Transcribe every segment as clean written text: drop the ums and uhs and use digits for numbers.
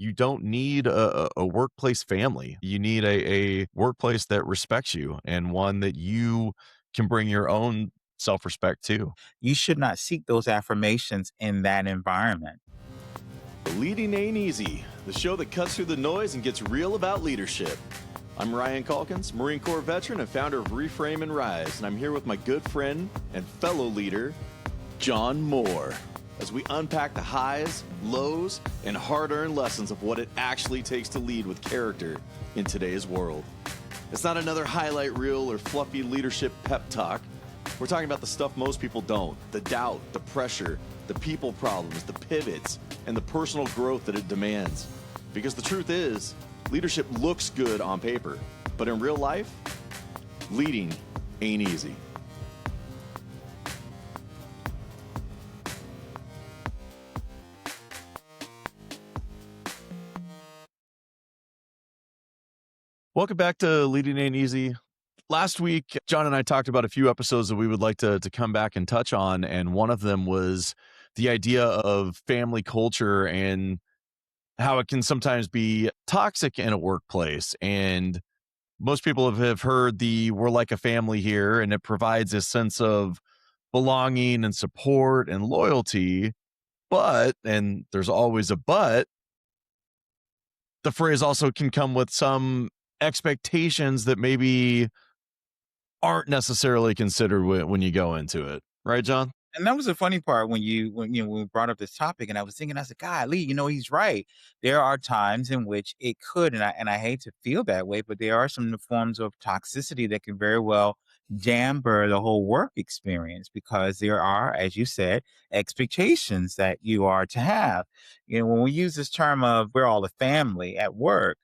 you don't need a workplace family. You need a workplace that respects you and one that you can bring your own self-respect to. You should not seek those affirmations in that environment. Leading Ain't Easy, the show that cuts through the noise and gets real about leadership. I'm Ryan Calkins, Marine Corps veteran and founder of Reframe and Rise, and I'm here with my good friend and fellow leader, John Moore, as we unpack the highs, lows, and hard-earned lessons of what it actually takes to lead with character in today's world. It's not another highlight reel or fluffy leadership pep talk. We're talking about the stuff most people don't, the doubt, the pressure, the people problems, the pivots, and the personal growth that it demands. Because the truth is, leadership looks good on paper, but in real life, leading ain't easy. Welcome back to Leading Ain't Easy. Last week, John and I talked about a few episodes that we would like to come back and touch on, and one of them was the idea of family culture and how it can sometimes be toxic in a workplace. And most people have heard the "we're like a family here," and it provides a sense of belonging and support and loyalty. But, and there's always a but, the phrase also can come with some expectations that maybe aren't necessarily considered when you go into it. Right, John? And that was the funny part when we brought up this topic, and I was thinking, I said, "Golly, he's right." There are times in which it could, and I hate to feel that way, but there are some forms of toxicity that can very well damper the whole work experience because there are, as you said, expectations that you are to have. When we use this term of "we're all a family" at work,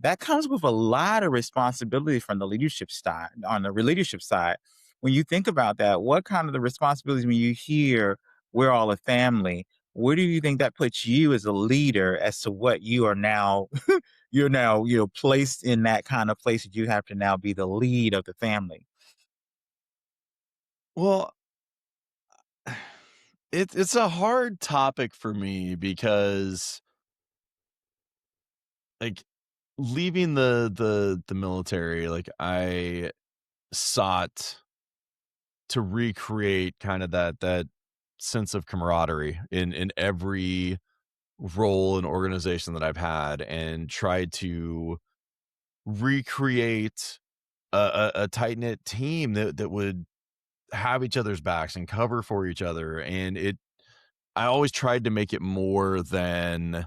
that comes with a lot of responsibility from the leadership side on the leadership side. When you think about that, what kind of the responsibilities when you hear we're all a family, where do you think that puts you as a leader as to what you are now you're now, placed in that kind of place that you have to now be the lead of the family. Well, it's a hard topic for me because, like, leaving the military, like, I sought to recreate kind of that sense of camaraderie in every role and organization that I've had, and tried to recreate a tight-knit team that would have each other's backs and cover for each other. And I always tried to make it more than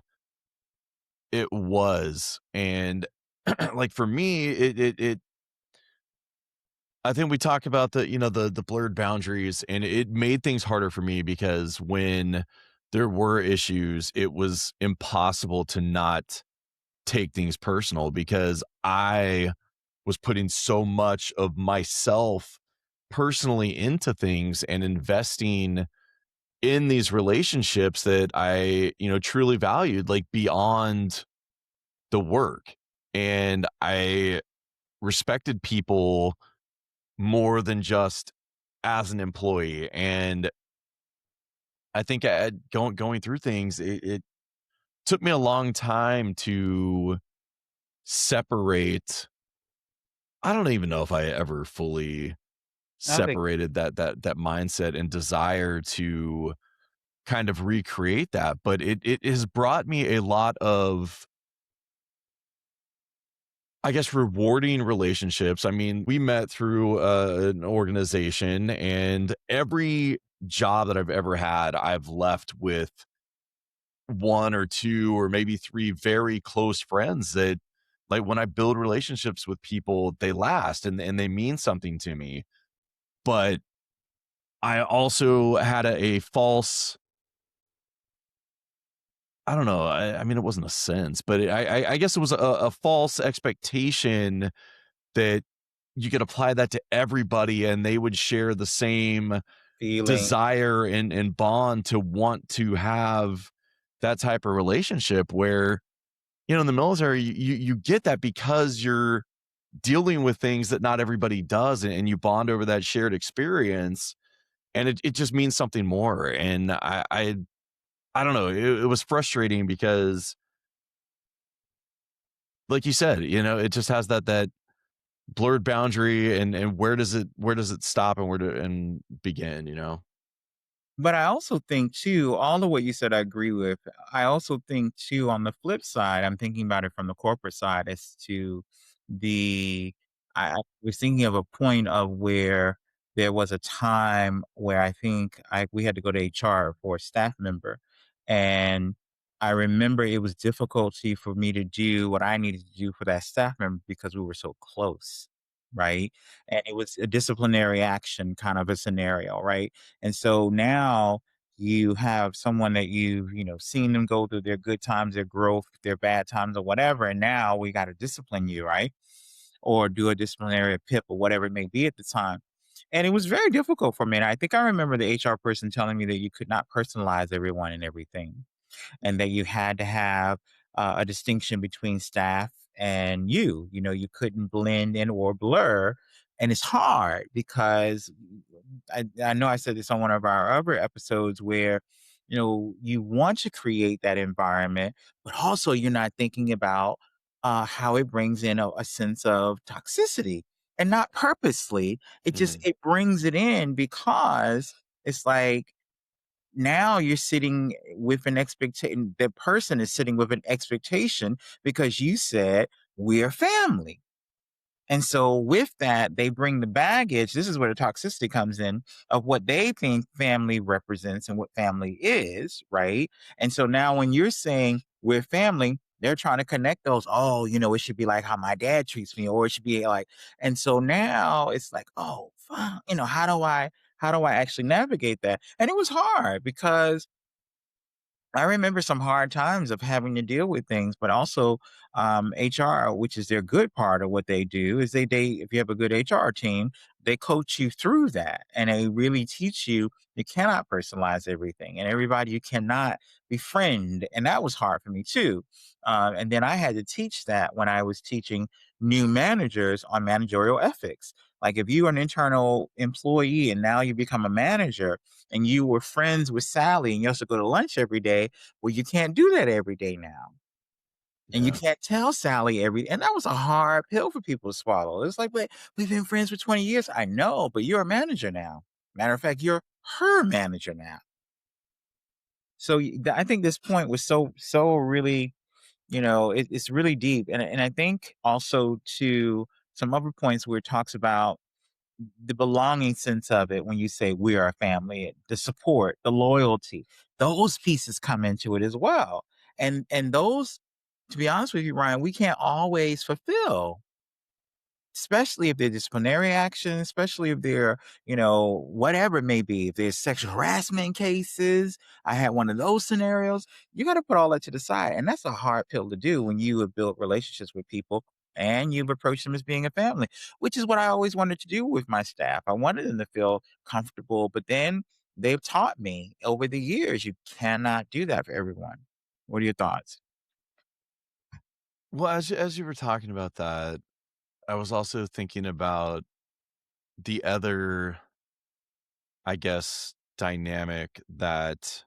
it was. And like for me, it I think we talk about the blurred boundaries, and it made things harder for me because when there were issues, it was impossible to not take things personal because I was putting so much of myself personally into things and investing in these relationships that I, truly valued, like beyond the work. And I respected people more than just as an employee. And I think going through things, it took me a long time to separate. I don't even know if I ever fully I think separated that mindset and desire to kind of recreate that, but it has brought me a lot of, I guess, rewarding relationships. I mean, we met through an organization, and every job that I've ever had, I've left with one or two or maybe three very close friends that, like, when I build relationships with people, they last and they mean something to me. But I also had a false, I don't know. I mean, it wasn't a sense, but I guess it was a false expectation that you could apply that to everybody, and they would share the same feeling. desire and bond to want to have that type of relationship. Where, in the military, you get that because you're dealing with things that not everybody does, and you bond over that shared experience, and it just means something more. And I don't know. It was frustrating because like you said, it just has that blurred boundary, and where does it stop and where to and begin? But I also think too, all of what you said, I agree with. I also think too, on the flip side, I'm thinking about it from the corporate side as to the. I was thinking of a point of where there was a time where I think we had to go to HR for a staff member, and I remember it was difficulty for me to do what I needed to do for that staff member because we were so close, right? And it was a disciplinary action kind of a scenario, right? And so now you have someone that you've seen them go through their good times, their growth, their bad times, or whatever. And now we got to discipline you, right? Or do a disciplinary PIP or whatever it may be at the time. And it was very difficult for me. And I think I remember the HR person telling me that you could not personalize everyone and everything, and that you had to have a distinction between staff and you. You couldn't blend in or blur. And it's hard because I know I said this on one of our other episodes where you want to create that environment, but also you're not thinking about how it brings in a sense of toxicity, and not purposely. It just Mhm. it brings it in because it's like now you're sitting with an expectation. The person is sitting with an expectation because you said we're family. And so with that, they bring the baggage. This is where the toxicity comes in of what they think family represents and what family is, right? And so now when you're saying we're family, they're trying to connect those. Oh, it should be like how my dad treats me, or it should be like. And so now it's like, oh, fuck, how do I actually navigate that? And it was hard because I remember some hard times of having to deal with things, but also HR, which is their good part of what they do, is they if you have a good HR team, they coach you through that, and they really teach you cannot personalize everything, and everybody you cannot befriend, and that was hard for me too. And then I had to teach that when I was teaching new managers on managerial ethics. Like if you are an internal employee and now you become a manager, and you were friends with Sally and you also go to lunch every day, well, you can't do that every day now. And you Yeah. can't tell Sally and that was a hard pill for people to swallow. It's like, but we've been friends for 20 years. I know, but you're a manager now. Matter of fact, you're her manager now. So I think this point was so really, it's really deep. And I think also to some other points where it talks about the belonging sense of it when you say we are a family, the support, the loyalty, those pieces come into it as well. And those, to be honest with you, Ryan, we can't always fulfill, especially if they're disciplinary action, especially if they're whatever it may be. If there's sexual harassment cases, I had one of those scenarios. You got to put all that to the side. And that's a hard pill to do when you have built relationships with people and you've approached them as being a family, which is what I always wanted to do with my staff. I wanted them to feel comfortable, but then they've taught me over the years you cannot do that for everyone. What are your thoughts? Well, as you were talking about that, I was also thinking about the other, I guess, dynamic that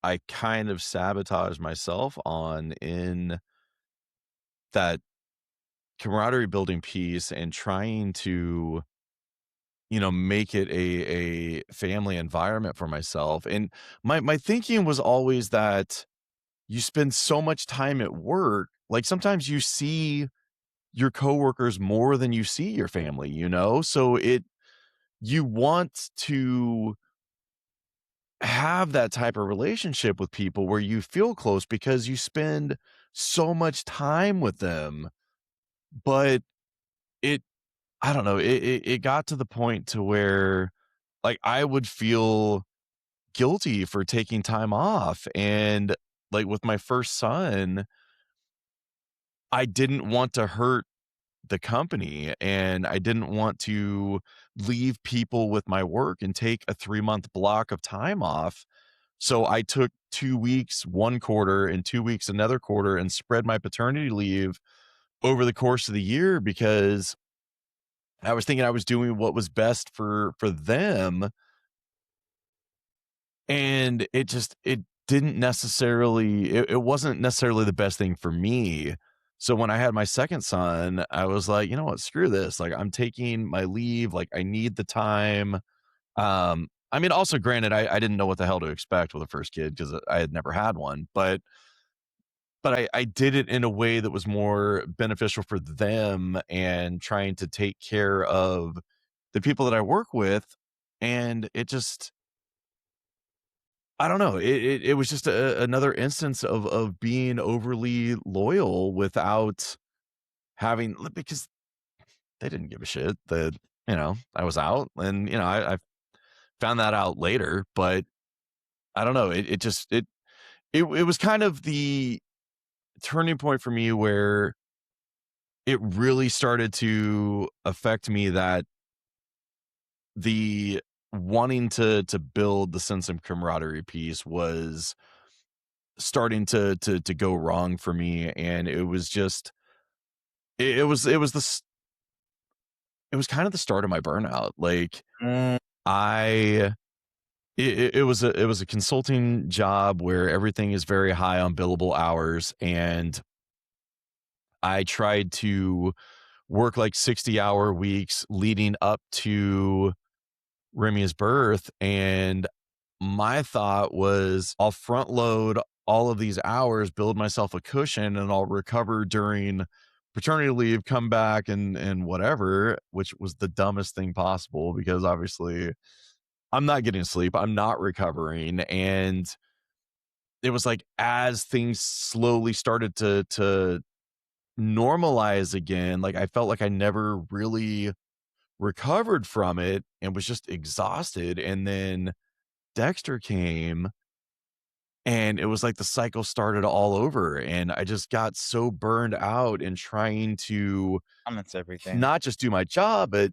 I kind of sabotage myself on in that camaraderie building piece and trying to, make it a family environment for myself. And my thinking was always that you spend so much time at work, like sometimes you see your coworkers more than you see your family. So you want to have that type of relationship with people where you feel close because you spend so much time with them. But it I don't know, it got to the point to where, like, I would feel guilty for taking time off, and, like, with my first son, I didn't want to hurt the company, and I didn't want to leave people with my work and take a 3-month block of time off. So I took 2 weeks 1 quarter and 2 weeks another quarter and spread my paternity leave over the course of the year because I was thinking I was doing what was best for them, and it didn't necessarily it wasn't necessarily the best thing for me. So when I had my second son, I was like, "You know what? Screw this. Like, I'm taking my leave. Like, I need the time." I mean, also granted, I didn't know what the hell to expect with a first kid because I had never had one, but I did it in a way that was more beneficial for them and trying to take care of the people that I work with, and it just I don't know, it was just another instance of being overly loyal without having because they didn't give a shit that, I was out and, I found that out later, but I don't know, it just it was kind of the turning point for me where it really started to affect me that the wanting to build the sense of camaraderie piece was starting to go wrong for me, and it was just it was kind of the start of my burnout. Like Mm, I it was a consulting job where everything is very high on billable hours, and I tried to work like 60-hour weeks leading up to Remy's birth, and my thought was I'll front load all of these hours, build myself a cushion, and I'll recover during paternity leave, come back and whatever, which was the dumbest thing possible because obviously I'm not getting sleep, I'm not recovering, and it was like as things slowly started to normalize again, like I felt like I never really recovered from it and was just exhausted, and then Dexter came, and it was like the cycle started all over, and I just got so burned out in trying to balance everything. not just do my job, but,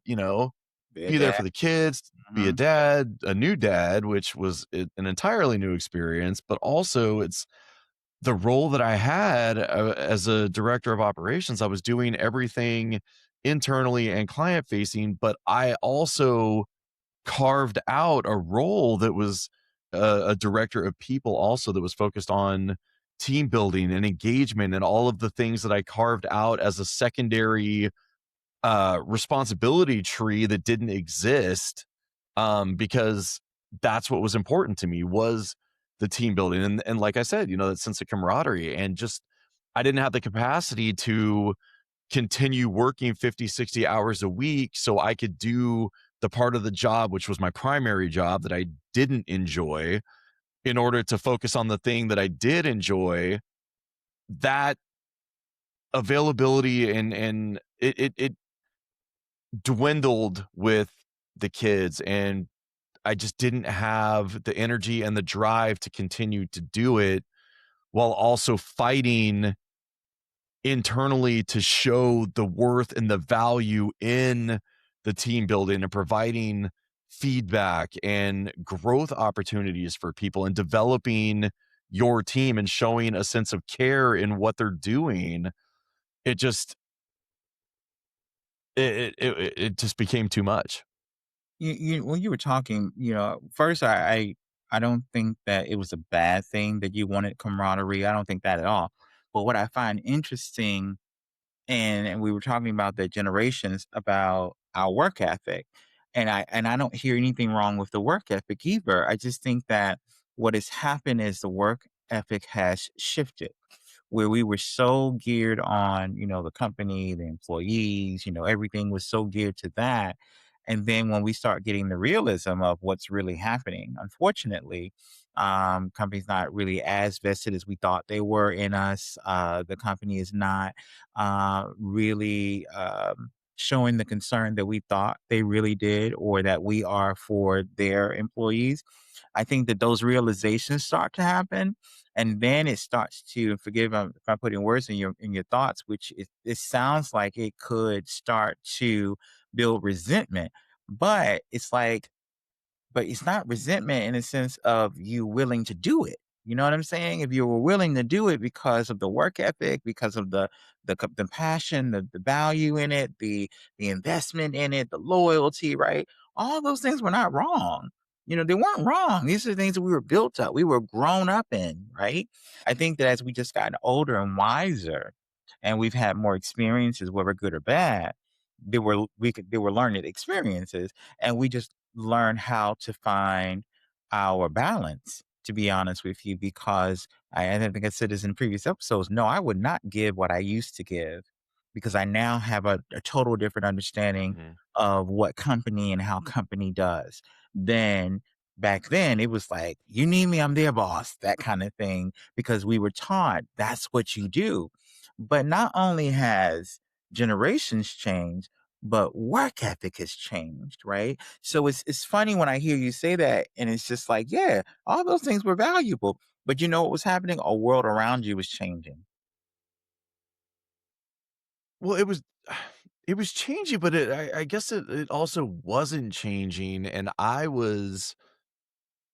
Be a be there dad. for the kids, be a Mhm. dad, a new dad, which was an entirely new experience, but also it's the role that I had, as a director of operations. I was doing everything internally and client facing, but I also carved out a role that was a director of people also that was focused on team building and engagement and all of the things that I carved out as a secondary responsibility tree that didn't exist, because that's what was important to me was the team building and like I said, that sense of camaraderie and just I didn't have the capacity to continue working 50, 60 hours a week so I could do the part of the job, which was my primary job that I didn't enjoy, in order to focus on the thing that I did enjoy. That availability and it dwindled with the kids, and I just didn't have the energy and the drive to continue to do it while also fighting internally to show the worth and the value in the team building and providing feedback and growth opportunities for people and developing your team and showing a sense of care in what they're doing. It just it just became too much. You when you were talking, first I don't think that it was a bad thing that you wanted camaraderie. I don't think that at all. But what I find interesting, and we were talking about the generations about our work ethic, and I don't hear anything wrong with the work ethic either. I just think that what has happened is the work ethic has shifted where we were so geared on, the company, the employees, everything was so geared to that. And then when we start getting the realism of what's really happening, unfortunately, companies not really as vested as we thought they were in us. The company is not really showing the concern that we thought they really did or that we are for their employees. I think that those realizations start to happen, and then it starts to forgive if I'm putting words in your thoughts, which it sounds like it could start to build resentment, but it's like, but it's not resentment in the sense of you willing to do it. You know what I'm saying? If you were willing to do it because of the work ethic, because of the passion, the value in it, the investment in it, the loyalty, right? All those things were not wrong. They weren't wrong. These are things that we were built up. We were grown up in, right? I think that as we just gotten older and wiser, and we've had more experiences, whether good or bad, they were learned experiences, and we just learn how to find our balance. To be honest with you, because I think I said this in previous episodes. No, I would not give what I used to give because I now have a total different understanding Mhm. of what company and how company does. Then back then it was like, you need me, I'm their boss, that kind of thing, because we were taught that's what you do. But not only has generations changed, but work ethic has changed, right? So it's funny when I hear you say that, and it's just like, yeah, all those things were valuable. But you know what was happening? A world around you was changing. Well, it was changing, but I guess it also wasn't changing, and I was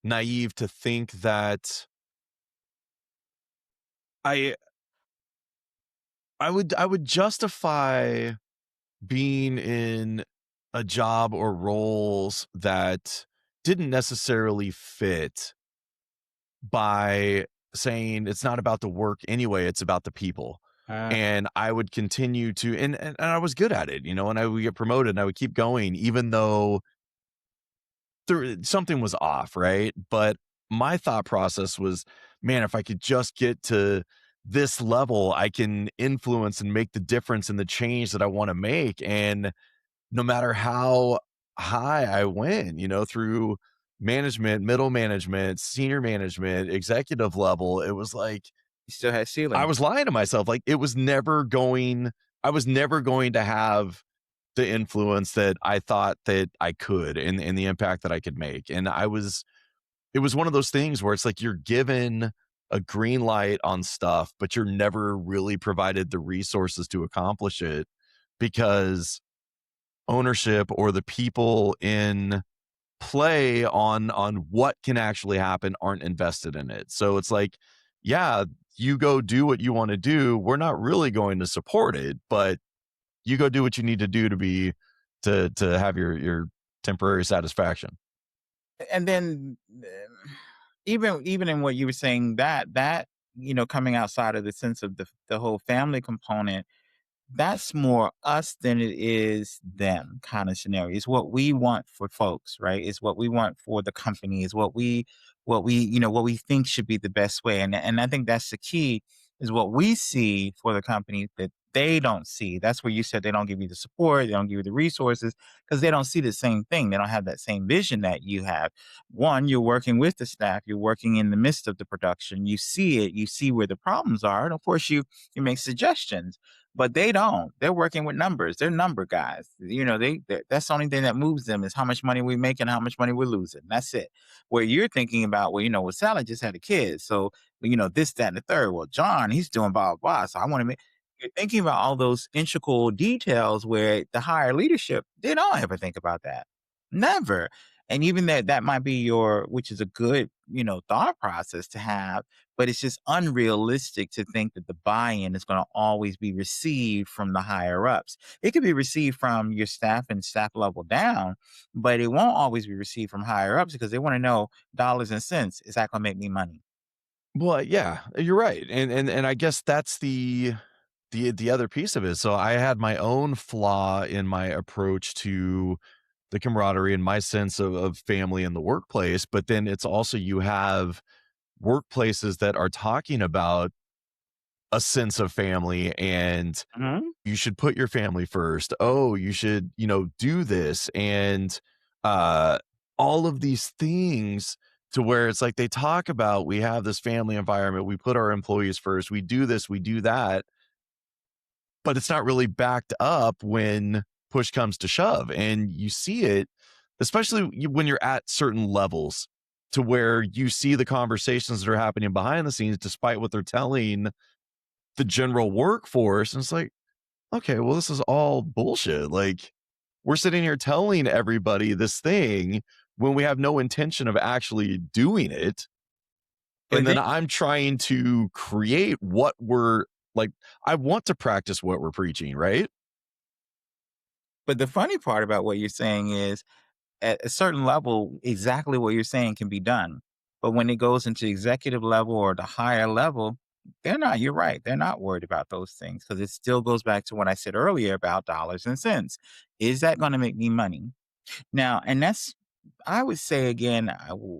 naive to think that I I would justify being in a job or roles that didn't necessarily fit by saying it's not about the work anyway, it's about the people. And I would continue to and I was good at it, and I would get promoted and I would keep going even though something was off, right? But my thought process was, man, if I could just get to this level, I can influence and make the difference and the change that I want to make. And no matter how high I went, through management, middle management, senior management, executive level, it was like You still had I ceilings. was lying to myself. Like I was never going to have the influence that I thought that I could and the impact that I could make. And it was one of those things where it's like you're given a green light on stuff, but you're never really provided the resources to accomplish it because ownership or the people in play on what can actually happen aren't invested in it. So it's like, yeah, you go do what you want to do. We're not really going to support it, but you go do what you need to do to be to have your temporary satisfaction. And then even in what you were saying, that coming outside of the sense of the whole family component, that's more us than it is them kind of scenario. It's what we want for folks, right? It's what we want for the company. It's what we think should be the best way. And I think that's the key is what we see for the company that they don't see. That's where you said they don't give you the support, they don't give you the resources because they don't see the same thing. They don't have that same vision that you have. One, you're working with the staff, you're working in the midst of the production. You see it, you see where the problems are, and of course you make suggestions, but they don't. They're working with numbers. They're number guys. That's the only thing that moves them is how much money we make and how much money we're losing. That's it. Where you're thinking about, well, well, Sally just had a kid, so this, that, and the third. Well, John, he's doing blah blah blah. So I want to make. You're thinking about all those integral details where the higher leadership they don't ever think about that. Never. And even that might be which is a good thought process to have, but it's just unrealistic to think that the buy-in is going to always be received from the higher ups. It could be received from your staff and staff level down, but it won't always be received from higher ups because they want to know dollars and cents. Is that going to make me money? Well, yeah, you're right. And I guess that's the other piece of it. So I had my own flaw in my approach to the camaraderie and my sense of family in the workplace, but then it's also you have workplaces that are talking about a sense of family and Mhm. you should put your family first. Oh, you should, do this and uh all of these things to where it's like they talk about we have this family environment, we put our employees first, we do this, we do that, but it's not really backed up when push comes to shove. And you see it, especially when you're at certain levels to where you see the conversations that are happening behind the scenes, despite what they're telling the general workforce. And it's like, okay, well, this is all bullshit. Like, we're sitting here telling everybody this thing when we have no intention of actually doing it. And But then then, I'm trying to create what we're like, I want to practice what we're preaching, right? but the funny part about what you're saying is at a certain level, exactly what you're saying can be done. But when it goes into executive level or the higher level, they're not, you're right. They're not worried about those things because it still goes back to what I said earlier about dollars and cents. Is that going to make me money? Now, and that's, I would say again,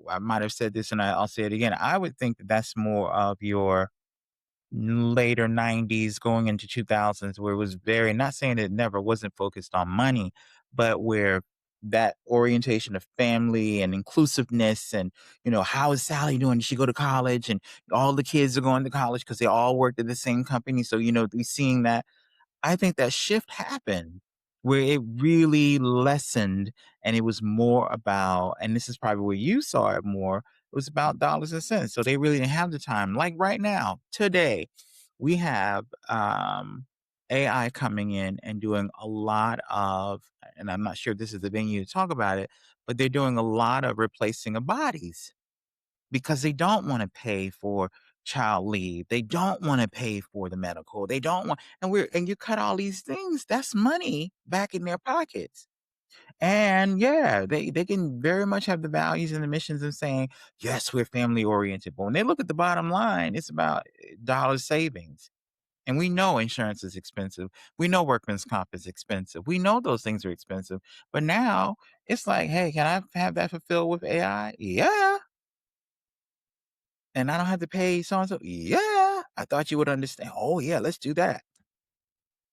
I might have said this and I'll say it again. I would think that that's more of your later 90s going into 2000s where it was very, not saying it never wasn't focused on money, but where that orientation of family and inclusiveness and, how is Sally doing? Did she go to college? And all the kids are going to college because they all worked at the same company. So, we're seeing that. I think that shift happened where it really lessened and it was more about, and this is probably where you saw it more, it was about dollars and cents. So they really didn't have the time. Like right now, today, we have AI coming in and doing a lot of, and I'm not sure if this is the venue to talk about it, but they're doing a lot of replacing of bodies because they don't wanna pay for child leave. They don't wanna pay for the medical. They don't want, and you cut all these things, that's money back in their pockets. And yeah, they can very much have the values and the missions of saying, "Yes, we're family oriented." But when they look at the bottom line, it's about dollar savings. And we know insurance is expensive. We know workman's comp is expensive. We know those things are expensive. But now it's like, "Hey, can I have that fulfilled with AI?" "Yeah." And I don't have to pay so and so? Yeah, I thought you would understand. Oh, yeah, let's do that.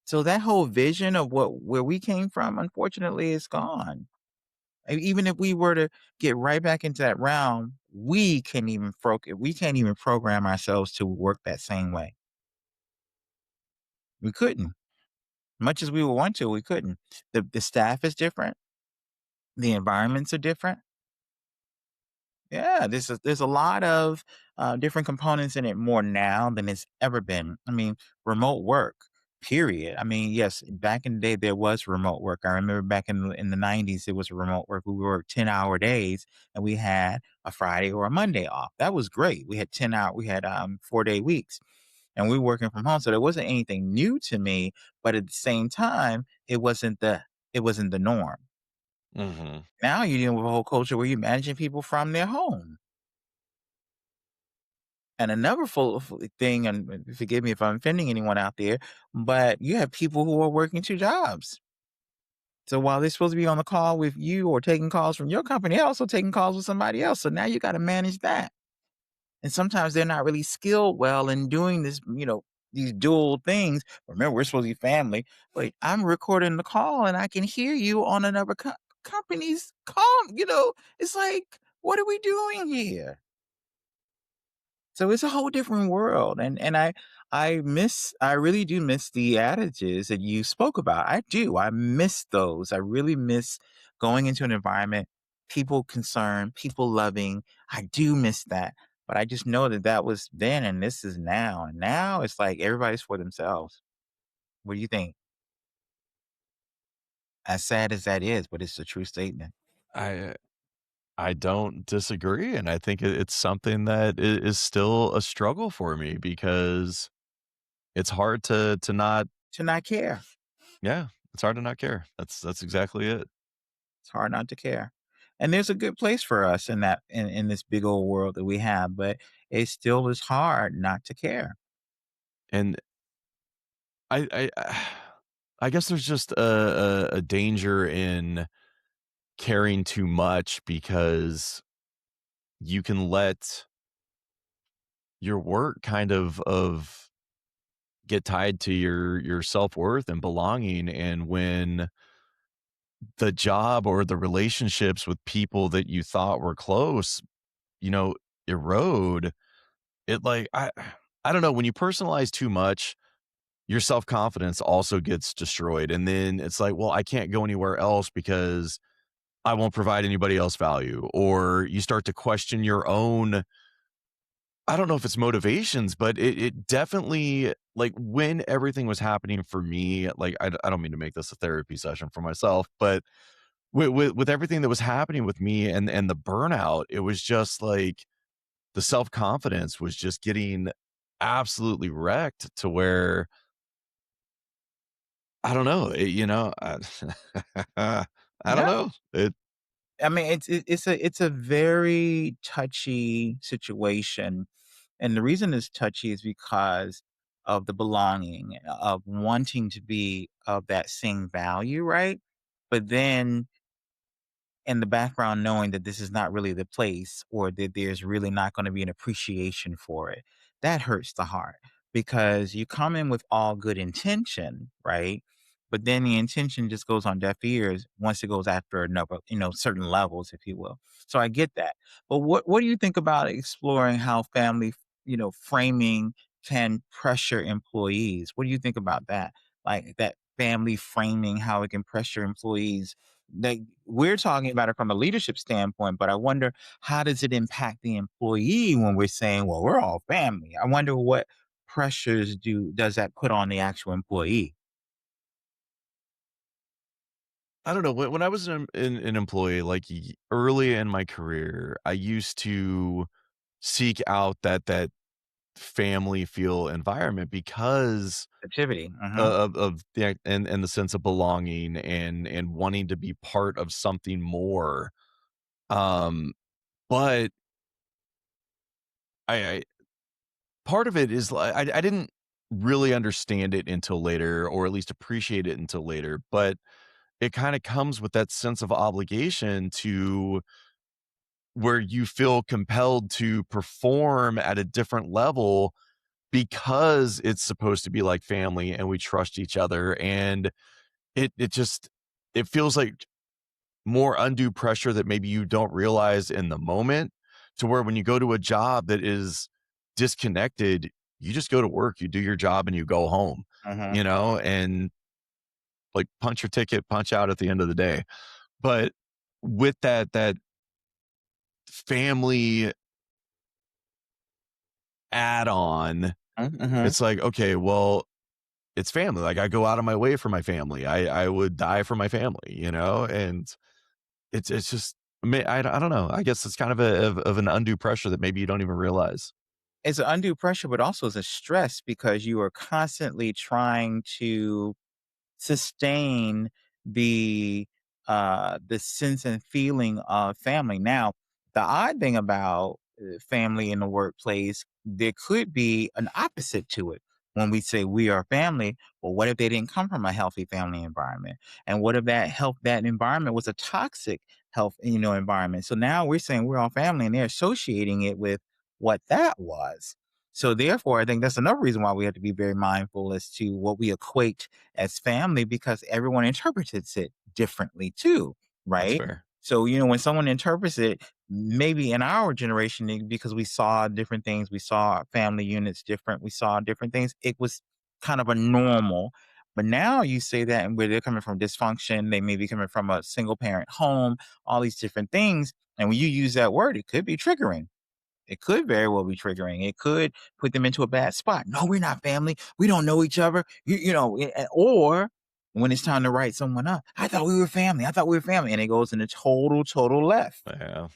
So that whole vision of where we came from, unfortunately, is gone. Even if we were to get right back into that realm, we can't even program ourselves to work that same way. We couldn't. Much as we would want to, we couldn't. The staff is different. The environments are different. Yeah, there's a lot of, different components in it more now than it's ever been. I mean, remote work, period. I mean, yes, back in the day, there was remote work. I remember back in the 90s, it was remote work. We worked 10-hour days, and we had a Friday or a Monday off. That was great. We had, 4-day weeks, and we were working from home, so there wasn't anything new to me, but at the same time, it wasn't the norm. Mhm. Now you're dealing with a whole culture where you're managing people from their home. And another thing, and forgive me if I'm offending anyone out there, but you have people who are working 2 jobs. So while they're supposed to be on the call with you or taking calls from your company, they're also taking calls with somebody else. So now you gotta manage that. And sometimes they're not really skilled well in doing this, these dual things. Remember, we're supposed to be family. Wait, I'm recording the call and I can hear you on another company's call. It's like, what are we doing here? So it's a whole different world, and I really do miss the adages that you spoke about. I do. I miss those. I really miss going into an environment, people concerned, people loving. I do miss that. But I just know that that was then and this is now. And now it's like everybody's for themselves. What do you think? As sad as that is, but it's a true statement. I I don't disagree, and I think it's something that is still a struggle for me because it's hard to not. To not care. Yeah, it's hard to not care. That's exactly it. It's hard not to care. And there's a good place for us in that in this big old world that we have, but it still is hard not to care. And I I guess there's just a danger in caring too much because you can let your work kind of get tied to your self-worth and belonging, and when the job or the relationships with people that you thought were close, you know, erode, it like I don't know, when you personalize too much, your self-confidence also gets destroyed, and then it's like, "Well, I can't go anywhere else because I won't provide anybody else value," or you start to question your own. I don't know if it's motivations, but it definitely like, when everything was happening for me, like, I don't mean to make this a therapy session for myself, but with everything that was happening with me and the burnout, it was just like the self-confidence was just getting absolutely wrecked to where I don't know, I I don't Yeah. know. I mean, it's a very touchy situation, and the reason it's touchy is because of the belonging, of wanting to be of that same value, right? But then in the background knowing that this is not really the place or that there's really not going to be an appreciation for it. That hurts the heart because you come in with all good intention, right? But then the intention just goes on deaf ears once it goes after another, certain levels, if you will. So I get that. But what do you think about exploring how family, framing can pressure employees? What do you think about that? Like that family framing, how it can pressure employees, like, we're talking about it from a leadership standpoint, but I wonder how does it impact the employee when we're saying, "Well, we're all family." I wonder what pressures does that put on the actual employee? I don't know, when I was an employee, like, early in my career, I used to seek out that family feel environment because Activity. Mhm. of the and the sense of belonging and wanting to be part of something more. Um, but I part of it is I didn't really understand it until later, or at least appreciate it until later, but it kinda comes with that sense of obligation to where you feel compelled to perform at a different level because it's supposed to be like family and we trust each other, and it just it feels like more undue pressure that maybe you don't realize in the moment, to where when you go to a job that is disconnected, you just go to work, you do your job, and you go home, Mhm. and, like, punch your ticket, punch out at the end of the day. But with that family add-on, Mhm. it's like, okay, well, it's family, like, I go out of my way for my family. I would die for my family, and it's just I don't know. I guess it's kind of of an undue pressure that maybe you don't even realize. It's an undue pressure, but also it's a stress because you are constantly trying to sustain the the sense and feeling of family. Now, the odd thing about family in the workplace, there could be an opposite to it. When we say we are family, well, what if they didn't come from a healthy family environment? And what if that environment was a toxic health, environment? So now we're saying we're all family and they're associating it with what that was. So therefore, I think that's another reason why we have to be very mindful as to what we equate as family because everyone interprets it differently too, That's right? fair. So, when someone interprets it, maybe in our generation, because we saw different things, we saw family units different, we saw different things, it was kind of a normal. But now you say that, and where they're coming from dysfunction, they may be coming from a single parent home, all these different things. And when you use that word, it could be triggering. It could very well be triggering. It could put them into a bad spot. No, we're not family. We don't know each other. Or when it's time to write someone up, I thought we were family. I thought we were family. And it goes in a total left. Yeah,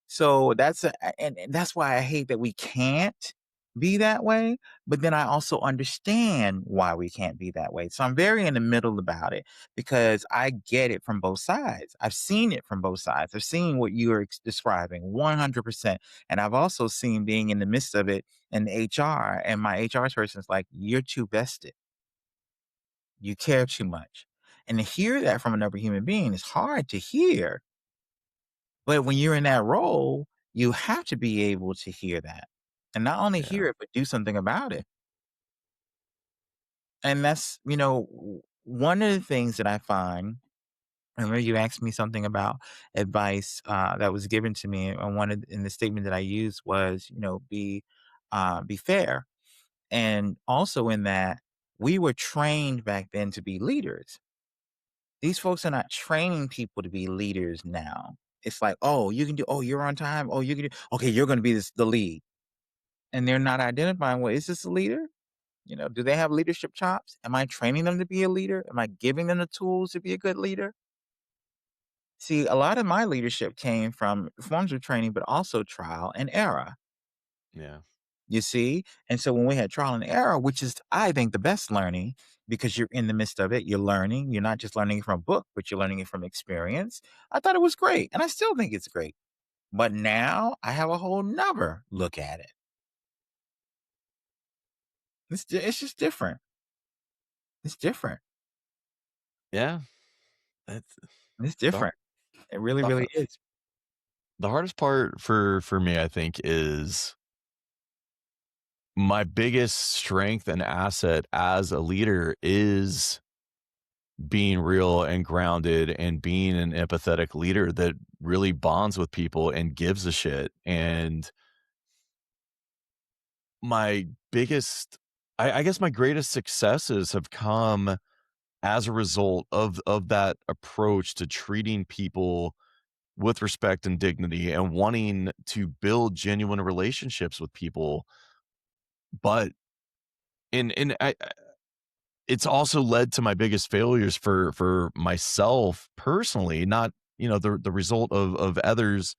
So and that's why I hate that we can't be that way. But then I also understand why we can't be that way. So I'm very in the middle about it because I get it from both sides. I've seen it from both sides. I've seen what you are describing 100%. And I've also seen being in the midst of it in HR. And my HR person's like, you're too vested. You care too much. And to hear that from another human being is hard to hear, but when you're in that role, you have to be able to hear that. And not only yeah, hear it, but do something about it. And that's, one of the things that I find, I remember you asked me something about advice that was given to me. And in the statement that I used was, be fair. And also in that we were trained back then to be leaders. These folks are not training people to be leaders now. It's like, oh, you can do, oh, you're on time. Oh, you can do, okay, you're going to be the lead. And they're not identifying, well, is this a leader? Do they have leadership chops? Am I training them to be a leader? Am I giving them the tools to be a good leader? See, a lot of my leadership came from forms of training, but also trial and error. yeah. You see? And so when we had trial and error, which is, I think, the best learning because you're in the midst of it, you're learning. You're not just learning it from a book, but you're learning it from experience. I thought it was great. And I still think it's great. But now I have a whole nother look at it. It's just different. It's different. Yeah, that's It's the different. It really, really the is. the hardest part for me, I think, is my biggest strength and asset as a leader is being real and grounded and being an empathetic leader that really bonds with people and gives a shit. And my biggest I guess my greatest successes have come as a result of that approach to treating people with respect and dignity and wanting to build genuine relationships with people. But and it's also led to my biggest failures for myself personally, not, the result of others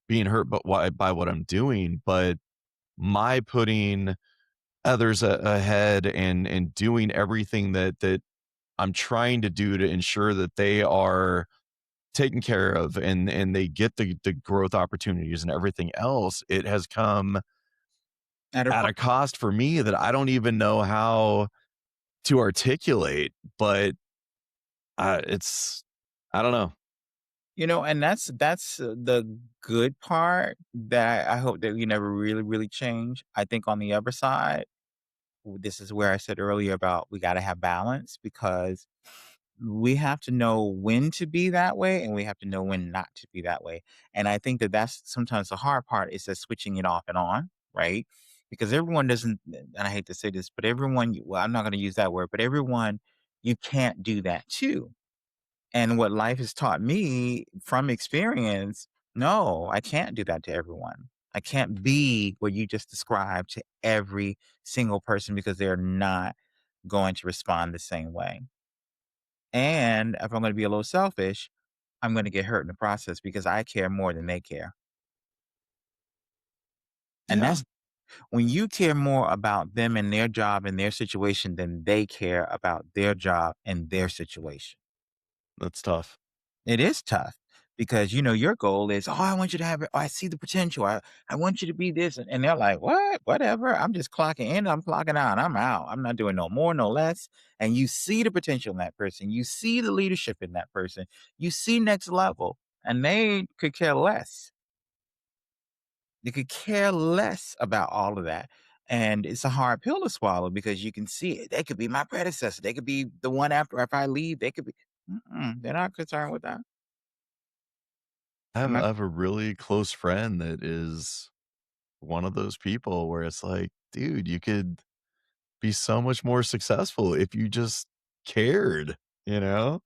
being hurt by what I'm doing, but my putting others ahead and doing everything that I'm trying to do to ensure that they are taken care of and they get the growth opportunities and everything else. It has come At a at pri a cost for me that I don't even know how to articulate, but it's I don't know. and that's the good part that I hope that we never really, really change. I think on the other side, this is where I said earlier about we gotta have balance because we have to know when to be that way and we have to know when not to be that way. And I think that that's sometimes the hard part is that switching it off and on, right? Because everyone doesn't, and I hate to say this, but everyone, well, I'm not going to use that word, but everyone, you can't do that too. And what life has taught me from experience, no, I can't do that to everyone. I can't be what you just described to every single person because they're not going to respond the same way. And if I'm gonna be a little selfish, I'm gonna get hurt in the process because I care more than they care. And Yeah, that's when you care more about them and their job and their situation than they care about their job and their situation. that's tough. It is tough because your goal is, oh, I want you to have it. Oh, I see the potential. I want you to be this. And they're like, what? Whatever. I'm just clocking in. I'm clocking out. I'm out. I'm not doing no more, no less. And you see the potential in that person. You see the leadership in that person. You see next level. And they could care less. They could care less about all of that. And it's a hard pill to swallow because you can see it. They could be my predecessor. They could be the one after if I leave. They could be. They're not concerned with that. I have a really close friend that is one of those people where it's like, dude, you could be so much more successful if you just cared, you know?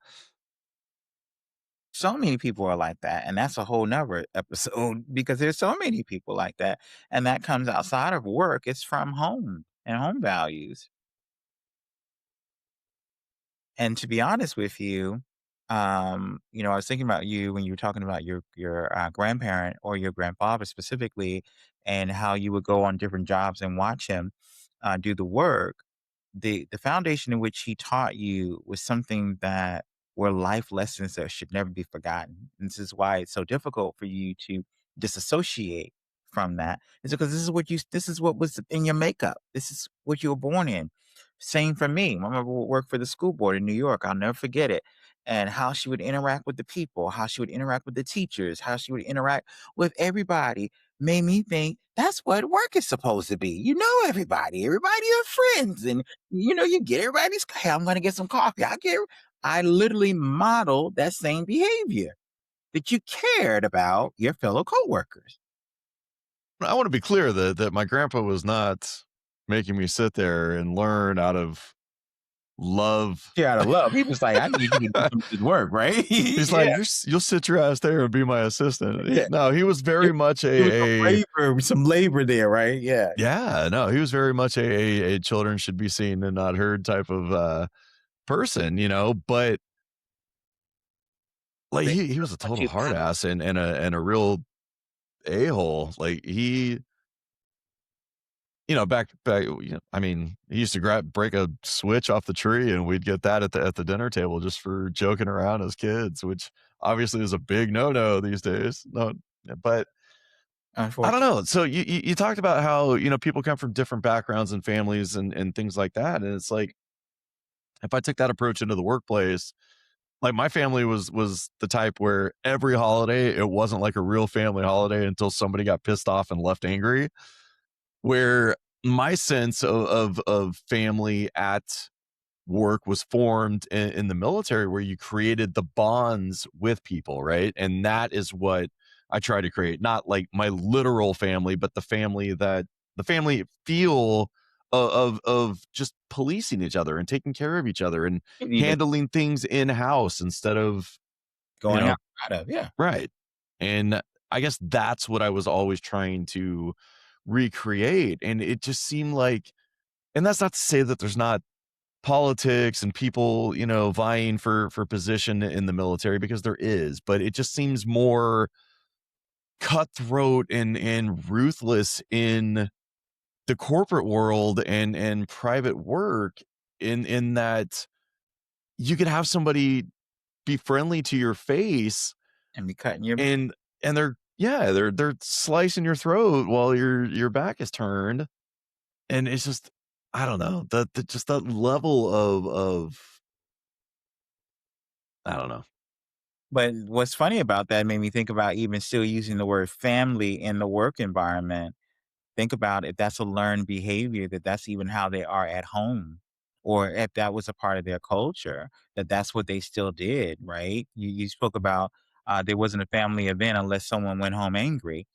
So many people are like that, and that's a whole nother episode because there's so many people like that, and that comes outside of work. It's from home and home values. And to be honest with you, I was thinking about you when you were talking about your grandparent or your grandfather specifically, and how you would go on different jobs and watch him do the work. The foundation in which he taught you was something that were life lessons that should never be forgotten. And this is why it's so difficult for you to disassociate from that. Is because this is what was in your makeup. This is what you were born in. Same for me. My mother would work for the school board in New York. I'll never forget it. And how she would interact with the people, how she would interact with the teachers, how she would interact with everybody made me think that's what work is supposed to be. You know everybody. Everybody are friends. And you get everybody's, hey, I'm gonna get some coffee. I literally modeled that same behavior that you cared about your fellow coworkers. I wanna be clear that my grandpa was not making me sit there and learn out of love. Yeah, out of love. He was like, I need you to do some of this work, right? He's Yeah, like, You'll sit your ass there and be my assistant." yeah. He was It, very much it was a some labor there, right? Yeah. yeah, no, he was very much a children should be seen and not heard type of, person, but, like, They he was a want total you hard ass and a real a-hole. Like, I mean, he used to break a switch off the tree, and we'd get that at the dinner table just for joking around as kids, which obviously is a big no-no these days. No, but I don't Unfortunately. know. So you talked about how, people come from different backgrounds and families and things like that, and it's like, if I took that approach into the workplace, like, my family was the type where every holiday, it wasn't like a real family holiday until somebody got pissed off and left angry, where my sense of family at work was formed in the military, where you created the bonds with people, right? And that is what I try to create, not like my literal family, but the family feel of just policing each other and taking care of each other and Even handling things in house instead of, you going know, outside of, yeah. right. And I guess that's what I was always trying to recreate. And it just seemed like, and that's not to say that there's not politics and people, vying for position in the military, because there is, but it just seems more cutthroat and ruthless in the corporate world and private work, in that you could have somebody be friendly to your face, And be cutting your and they're slicing your throat while your back is turned, and it's just, I don't know, just that level of I don't know. But what's funny about that made me think about even still using the word family in the work environment. Think about if that's a learned behavior, that that's even how they are at home, or if that was a part of their culture, that that's what they still did, right? You spoke about there wasn't a family event unless someone went home angry.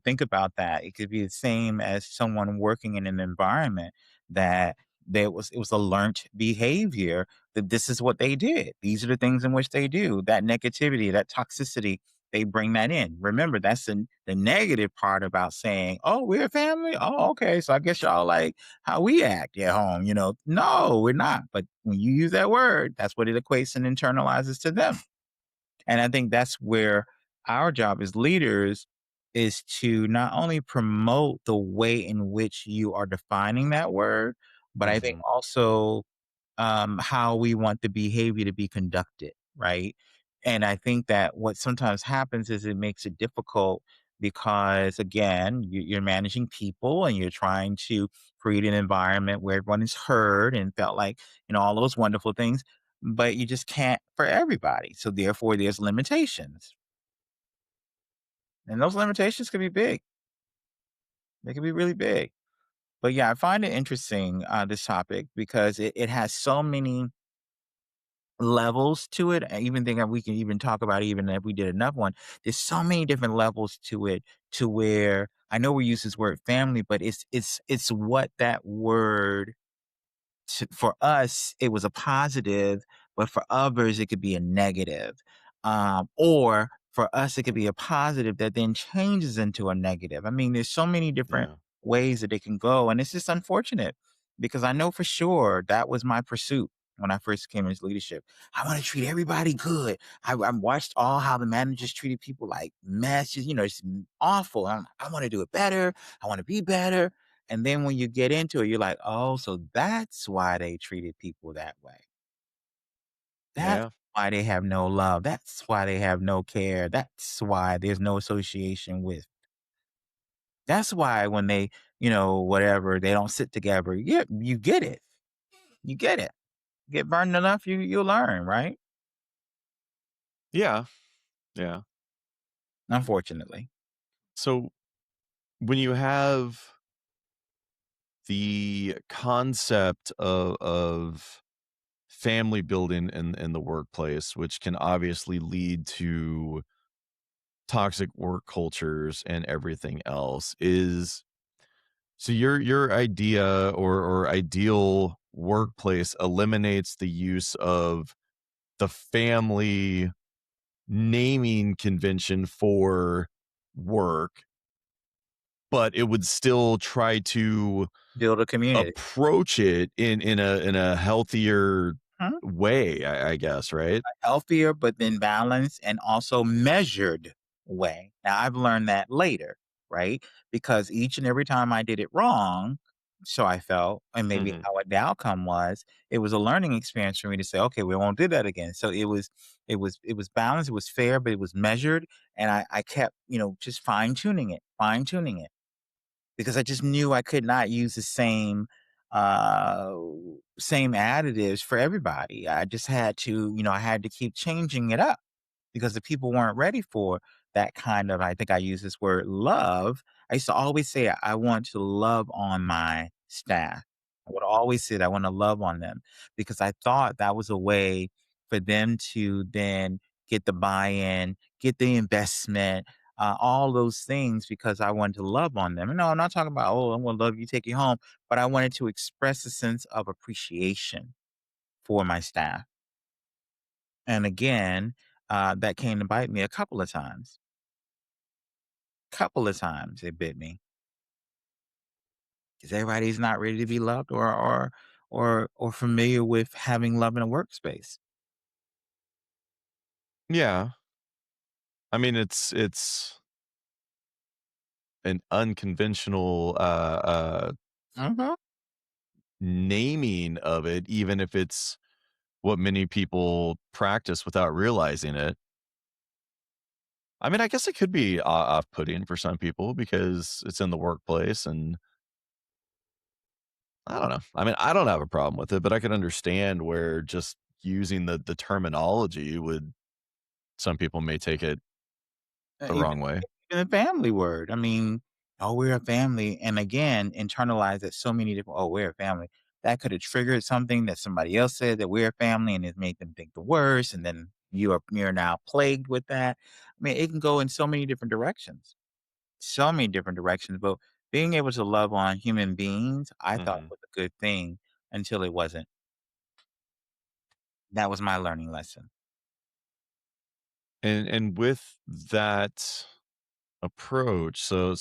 Think about that. It could be the same as someone working in an environment that it was a learned behavior, that this is what they did. These are the things in which they do. That negativity, that toxicity, they bring that in. Remember, that's the negative part about saying, "Oh, we're a family. Oh, okay. So I guess y'all like how we act at home." No, we're not. But when you use that word, that's what it equates and internalizes to them. And I think that's where our job as leaders is to not only promote the way in which you are defining that word, but I think Mhm. also how we want the behavior to be conducted, right? And I think that what sometimes happens is it makes it difficult because, again, you're managing people and you're trying to create an environment where everyone is heard and felt like, all those wonderful things, but you just can't for everybody. So, therefore, there's limitations. And those limitations can be big, they can be really big. But yeah, I find it interesting, this topic, because it has so many levels to it. I even think that we can even talk about, even if we did another one, there's so many different levels to it, to where I know we use this word family, but it's what that word for us, it was a positive, but for others, it could be a negative. Or for us, it could be a positive that then changes into a negative. I mean, there's so many different Yeah. ways that it can go. And it's just unfortunate because I know for sure that was my pursuit when I first came into leadership. I want to treat everybody good. I watched all how the managers treated people like mess, it's awful. I want to do it better. I want to be better. And then when you get into it, you're like, "Oh, so that's why they treated people that way. That's Yeah. why they have no love. That's why they have no care. That's why there's no association with. That's why when they, whatever, they don't sit together." Yeah, you get it. You get it. Get burned enough, you'll learn, right? Yeah. Yeah. Unfortunately. So when you have the concept of family building in the workplace, which can obviously lead to toxic work cultures and everything else, is so your idea or ideal workplace eliminates the use of the family naming convention for work, but it would still try to Build a community. approach it in a healthier Mhm. way, I guess, right? Healthier, but then balanced and also measured way. Now, I've learned that later, right? Because each and every time I did it wrong, So I felt, and maybe Mhm. how what the outcome was, it was a learning experience for me to say, okay, we won't do that again. So it was balanced, it was fair, but it was measured, and I kept, just fine tuning it, because I just knew I could not use the uh same additives for everybody. I just had to, I had to keep changing it up because the people weren't ready for that kind of, I think I use this word, love. I used to always say I want to love on my staff. I would always say that I want to love on them because I thought that was a way for them to then get the buy-in, get the investment, all those things, because I wanted to love on them. And no, I'm not talking about, oh, I'm going to love you, take you home, but I wanted to express a sense of appreciation for my staff. And again, that came to bite me a couple of times. Couple of times it bit me because everybody's not ready to be loved or familiar with having love in a workspace. Yeah. I mean, it's an unconventional, Mhm. naming of it, even if it's what many people practice without realizing it. I mean, I guess it could be off-putting for some people because it's in the workplace, and I don't know. I mean, I don't have a problem with it, but I can understand where just using the terminology would some people may take it the Even wrong way. even the family word. I mean, "Oh, we're a family," and again, internalize it so many different, "Oh, we're a family." That could have triggered something that somebody else said, that we're a family, and it made them think the worst, and then you're now plagued with that. I mean, it can go in so many different directions. So many different directions, but being able to love on human beings, I thought Mhm. was a good thing until it wasn't. That was my learning lesson. And with that approach, so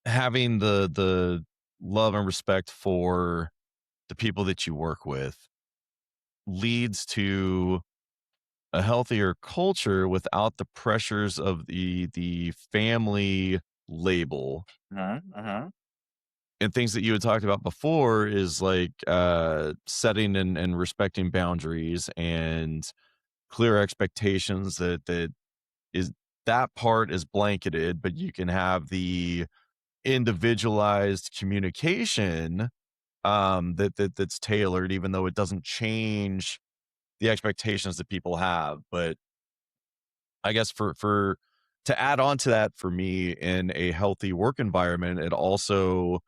having the love and respect for the people that you work with leads to a healthier culture without the pressures of the family label. Mhm, mhm. And things that you had talked about before is like setting and respecting boundaries and clear expectations that is that part is blanketed, but you can have the individualized communication that's tailored, even though it doesn't change the expectations that people have. But I guess for to add on to that, for me, in a healthy work environment, it also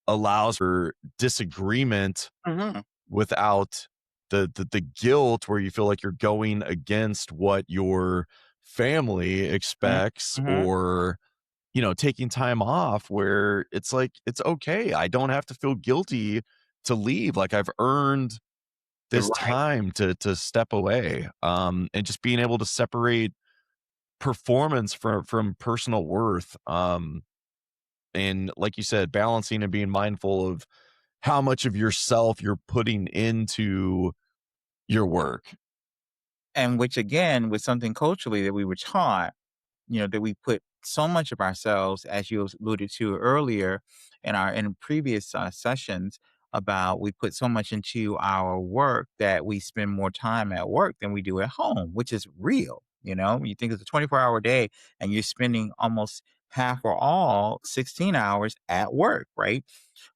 allows for disagreement Mhm, without the guilt where you feel like you're going against what your family mhm, expects, mhm. or taking time off where it's like it's okay. I don't have to feel guilty to leave. Like, I've earned You're this right. time to step away. And just being able to separate performance from personal worth. And like you said, balancing and being mindful of how much of yourself you're putting into your work. And which again was something culturally that we were taught, that we put so much of ourselves, as you alluded to earlier in previous sessions, about we put so much into our work that we spend more time at work than we do at home, which is real. You think it's a 24-hour day and you're spending almost half or all 16 hours at work, right?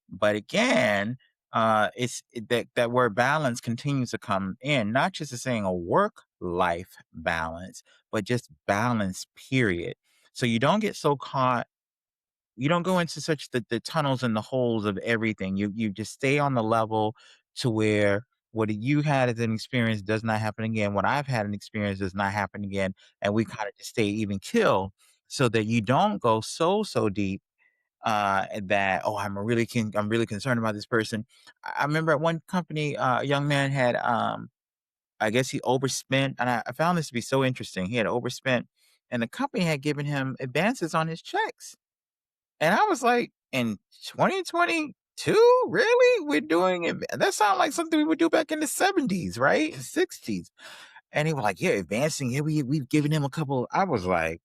But again, that word balance continues to come in, not just as saying a work life balance, but just balance, period. So you don't get so caught, you don't go into such the tunnels and the holes of everything. You just stay on the level to where what you had as an experience does not happen again. What I've had an experience does not happen again. And we kind of just stay even kill so that you don't go so deep, that, oh, I'm really concerned about this person. I remember at one company, a young man had, I guess he overspent, and I found this to be so interesting. He had overspent, and the company had given him advances on his checks, and I was like, in 2022, really? We're doing it? That sounds like something we would do back in the 70s, right? 60s. And he was like, yeah, advancing. Yeah, we've given him a couple. I was like,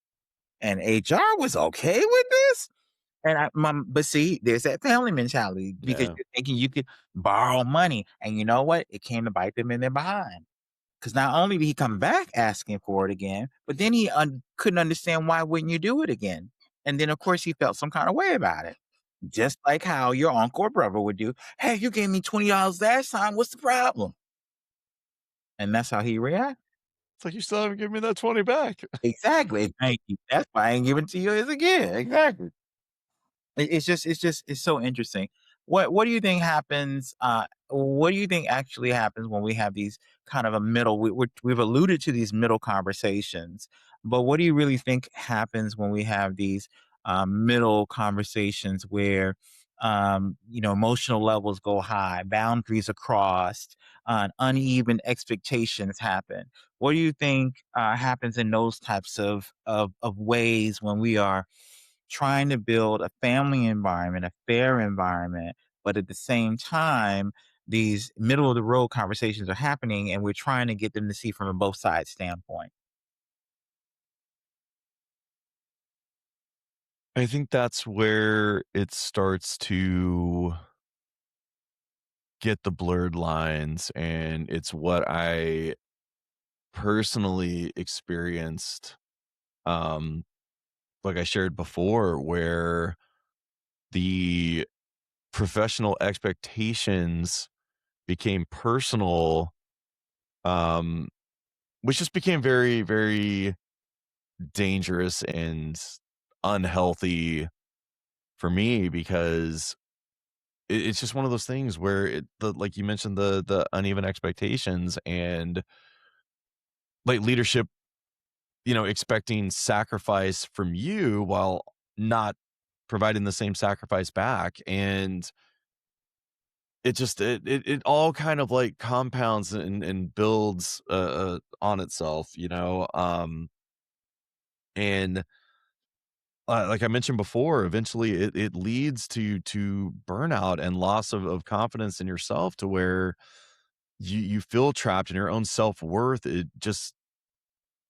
and HR was okay with this? And but see, there's that family mentality because Yeah. you're thinking you could borrow money, and you know what? It came to bite them in their behind. Because not only did he come back asking for it again, but then he couldn't understand why wouldn't you do it again? And then of course he felt some kind of way about it. Just like how your uncle or brother would do. Hey, you gave me $20 last time. What's the problem? And that's how he reacted. It's like, "You still haven't given me that 20 back." Exactly. Thank you. That's why I ain't giving it to you again. Exactly. It's so interesting. What do you think happens? What do you think actually happens when we have these kind of a middle? We've alluded to these middle conversations, but what do you really think happens when we have these middle conversations where emotional levels go high, boundaries are crossed, uneven expectations happen? What do you think happens in those types of ways when we are trying to build a family environment, a fair environment, but at the same time, these middle of the road conversations are happening and we're trying to get them to see from a both sides standpoint. I think that's where it starts to get the blurred lines, and it's what I personally experienced, um, like I shared before, where the professional expectations became personal, um, which just became very, very dangerous and unhealthy for me because it's just one of those things where like you mentioned, the uneven expectations and like leadership, expecting sacrifice from you while not providing the same sacrifice back. And it all kind of like compounds and builds on itself, and like I mentioned before, eventually it leads to burnout and loss of confidence in yourself to where you feel trapped and your own self-worth, it just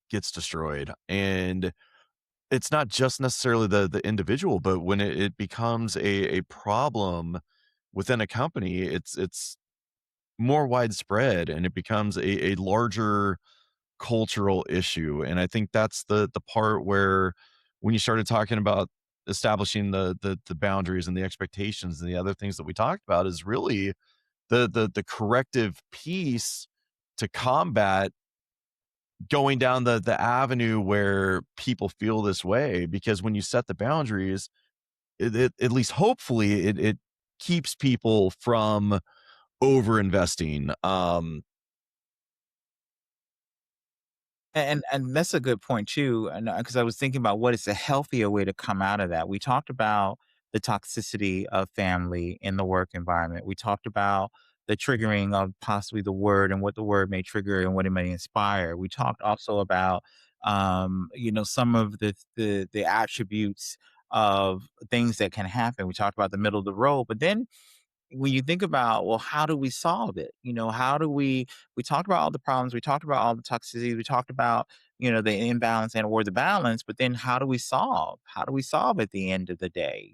gets destroyed. And it's not just necessarily the individual, but when it becomes a problem within a company, it's more widespread and it becomes a larger cultural issue. And I think that's the part where when you started talking about establishing the boundaries and the expectations and the other things that we talked about is really the corrective piece to combat going down the avenue where people feel this way. Because when you set the boundaries, it at least hopefully it keeps people from over investing. And that's a good point too, and because I was thinking about what is a healthier way to come out of that. We talked about the toxicity of family in the work environment. We talked about the triggering of possibly the word and what the word may trigger and what it may inspire. We talked also about some of the attributes of things that can happen. We talked about the middle of the road, but then when you think about, well, how do we solve it? How do we talked about all the problems, we talked about all the toxicity, we talked about, the imbalance and or the balance, but then how do we solve? How do we solve at the end of the day?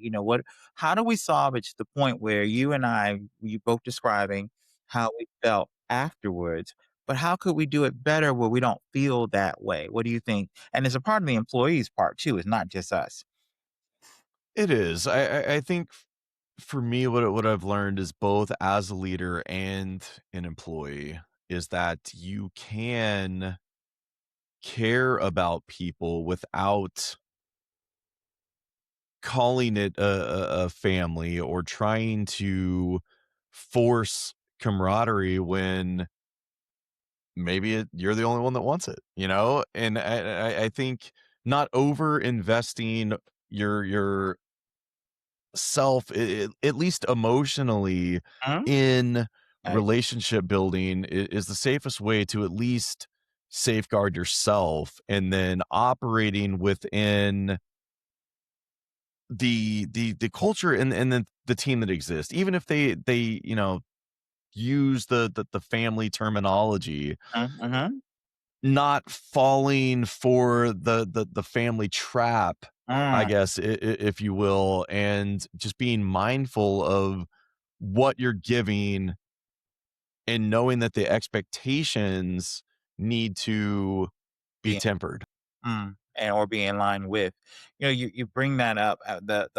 How do we solve it to the point where you and I, you both describing how we felt afterwards, but how could we do it better where we don't feel that way? What do you think? And it's a part of the employees part too, it's not just us. It is. I think for me, what I've learned is both as a leader and an employee is that you can care about people without calling it a family or trying to force camaraderie when maybe you're the only one that wants it, And I think not over investing your self, at least emotionally, Mhm. in Right. relationship building is the safest way to at least safeguard yourself, and then operating within the culture and the team that exists, even if they use the family terminology, Mhm. not falling for the family trap I Mm, guess, if you will, and just being mindful of what you're giving and knowing that the expectations need to be being tempered. and or be in line with. You bring that up. The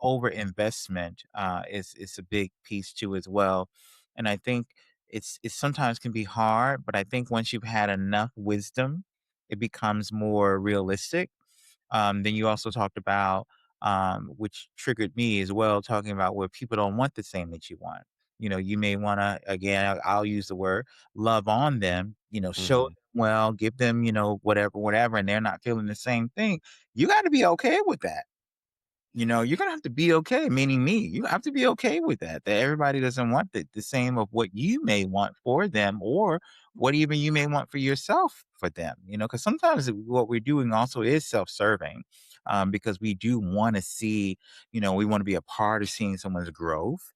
over investment is a big piece too as well, and I think it sometimes can be hard, but I think once you've had enough wisdom, it becomes more realistic. Then you also talked about, which triggered me as well, talking about where people don't want the same that you want. You may want to, again, I'll use the word, love on them, show them Mhm, well, give them, whatever, whatever, and they're not feeling the same thing. You got to be okay with that. You're gonna have to be okay, meaning me. You have to be okay with that. That everybody doesn't want the same of what you may want for them, or what even you may want for yourself for them. Because sometimes what we're doing also is self-serving, because we do want to see, we want to be a part of seeing someone's growth.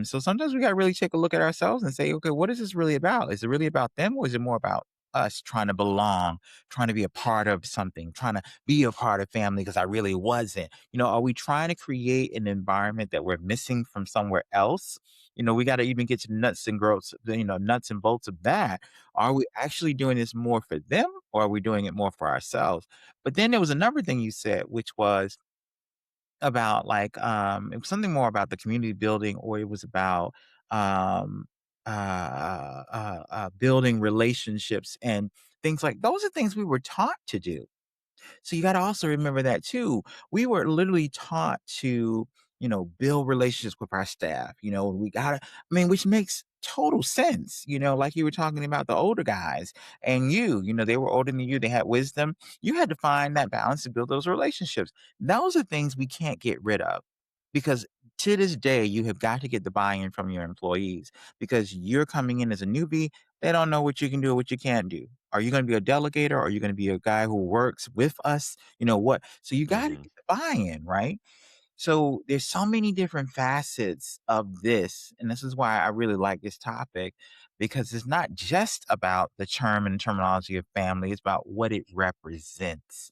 So sometimes we got to really take a look at ourselves and say, okay, what is this really about? Is it really about them, or is it more about us trying to belong, trying to be a part of something, trying to be a part of family because I really wasn't? Are we trying to create an environment that we're missing from somewhere else? We got to even get to nuts and bolts of that. Are we actually doing this more for them, or are we doing it more for ourselves? But then there was another thing you said, which was about, like, it was something more about the community building, or it was about um building relationships and things. Like, those are things we were taught to do. So you gotta also remember that too. We were literally taught to, build relationships with our staff. We gotta, which makes total sense. Like you were talking about the older guys, and they were older than you, they had wisdom. You had to find that balance to build those relationships. Those are things we can't get rid of, because to this day, you have got to get the buy-in from your employees, because you're coming in as a newbie. They don't know what you can do or what you can't do. Are you going to be a delegator? Or are you going to be a guy who works with us? What? So you got to mhm. get the buy-in, right? So there's so many different facets of this. And this is why I really like this topic, because it's not just about the term and terminology of family, it's about what it represents.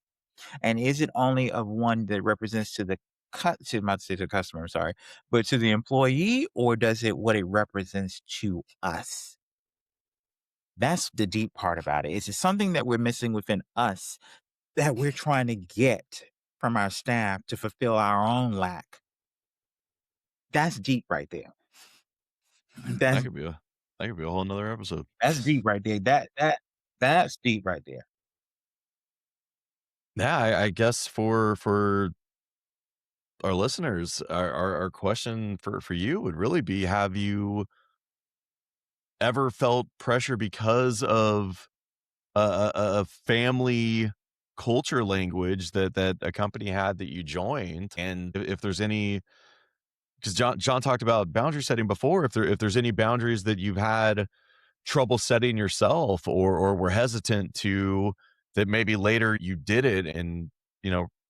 And is it only of one that represents to the cut to not to say the customer, sorry, but to the employee, or does it what it represents to us? That's the deep part about it. Is it something that we're missing within us that we're trying to get from our staff to fulfill our own lack? That's deep right there. That That's could be a that could be a whole 'nother episode. that's deep right there. That's deep right there. Yeah, I guess for our listeners, our question for you would really be, have you ever felt pressure because of a family culture language that a company had that you joined? And if there's any, because John talked about boundary setting before, if there's any boundaries that you've had trouble setting yourself, or were hesitant to, that maybe later you did it and,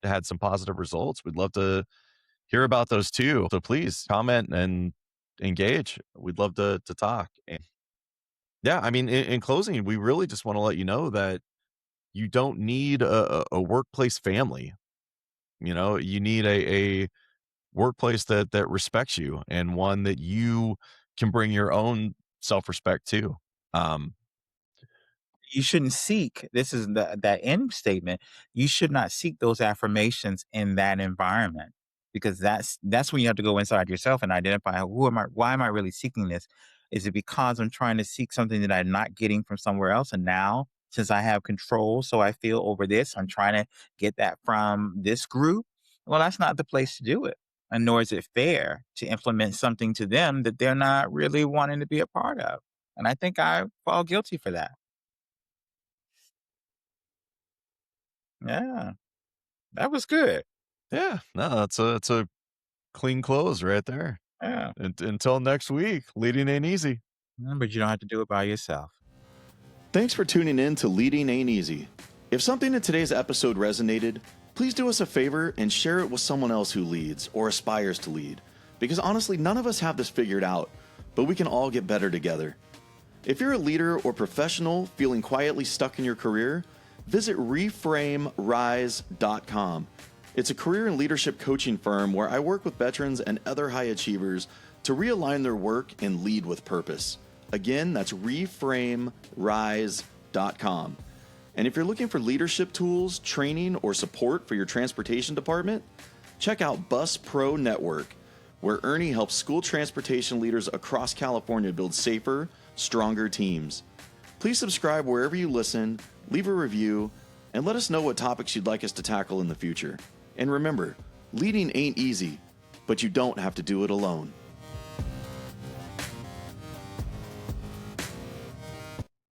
had some positive results, we'd love to hear about those too. So please comment and engage. We'd love to talk. And yeah, I mean, in closing, we really just want to let you know that you don't need a workplace family. You need a workplace that respects you, and one that you can bring your own self-respect to. Um, You shouldn't seek, this is that end statement. You should not seek those affirmations in that environment, because that's when you have to go inside yourself and identify, who am I, why am I really seeking this? Is it because I'm trying to seek something that I'm not getting from somewhere else, and now, since I have control, so I feel over this, I'm trying to get that from this group? Well, that's not the place to do it, and nor is it fair to implement something to them that they're not really wanting to be a part of. And I think I fall guilty for that. Yeah, that was good. yeah, no, it's a clean close right there. Yeah, Until next week, leading ain't easy. but you don't have to do it by yourself. Thanks for tuning in to Leading Ain't Easy. If something in today's episode resonated, please do us a favor and share it with someone else who leads or aspires to lead. Because honestly, none of us have this figured out, but we can all get better together. If you're a leader or professional feeling quietly stuck in your career, visit reframerise.com. It's a career and leadership coaching firm where I work with veterans and other high achievers to realign their work and lead with purpose. Again, that's reframerise.com. And if you're looking for leadership tools, training, or support for your transportation department, check out Bus Pro Network, where Ernie helps school transportation leaders across California build safer, stronger teams. Please subscribe wherever you listen, leave a review, and let us know what topics you'd like us to tackle in the future. And remember, leading ain't easy, but you don't have to do it alone.